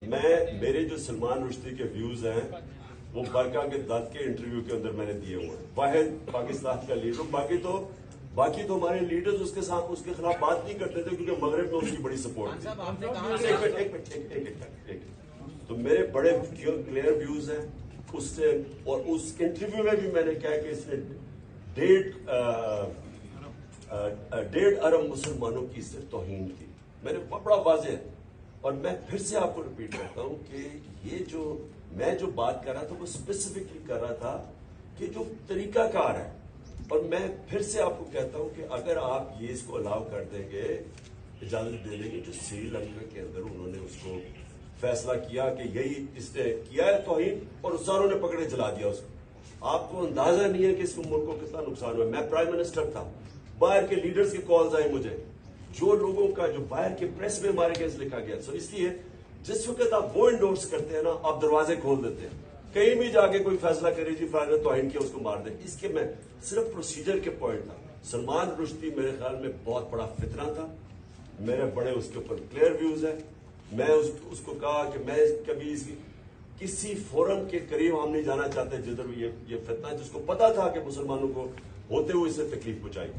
میرے جو سلمان رشدی کے ویوز ہیں وہ برقع کے دت کے انٹرویو کے اندر میں نے دیے ہوئے ہیں. واحد پاکستان کا لیڈر. باقی تو ہمارے لیڈرز اس کے خلاف بات نہیں کرتے تھے کیونکہ مغرب میں اس کی بڑی سپورٹ تھی. تو میرے بڑے کلیئر ویوز ہیں اس سے. اور اس انٹرویو میں بھی میں نے کہا کہ اس نے 1.5 ارب مسلمانوں کی صرف توہین کی. میں نے بڑا واضح ہے. اور میں پھر سے آپ کو ریپیٹ کرتا ہوں کہ یہ جو میں بات کر رہا تھا وہ اسپیسیفکلی کر رہا تھا کہ جو طریقہ کار ہے. اور میں پھر سے آپ کو کہتا ہوں کہ اگر آپ یہ اس کو الاؤ کر دیں گے, اجازت دے دیں گے, جو سری لنکا کے اندر انہوں نے اس کو فیصلہ کیا کہ یہی اس نے کیا ہے توہین اور ساروں نے پکڑے جلا دیا اس کو. آپ کو اندازہ نہیں ہے کہ اس ملک کو کتنا نقصان ہوا. میں پرائم منسٹر تھا, باہر کے لیڈرز کی کالز آئی مجھے, جو لوگوں کا جو باہر کے پریس میں ہمارے کیس لکھا گیا. سو اس لیے جس وقت آپ وہ انڈورس کرتے ہیں نا, آپ دروازے کھول دیتے ہیں. کہیں بھی جا کے کوئی فیصلہ کرے جی فلاں نے توہین کیا اس کو مار دیں. اس کے میں صرف پروسیجر کے پوائنٹ تھا. سلمان رشدی میرے خیال میں بہت بڑا فتنہ تھا. میرے بڑے اس کے اوپر کلیئر ویوز ہیں. میں اس کو کہا کہ میں کبھی کسی فورم کے قریب ہم نہیں جانا چاہتے جدھر یہ فتنہ, جس کو پتا تھا کہ مسلمانوں کو ہوتے ہوئے اس سے تکلیف پہنچائی.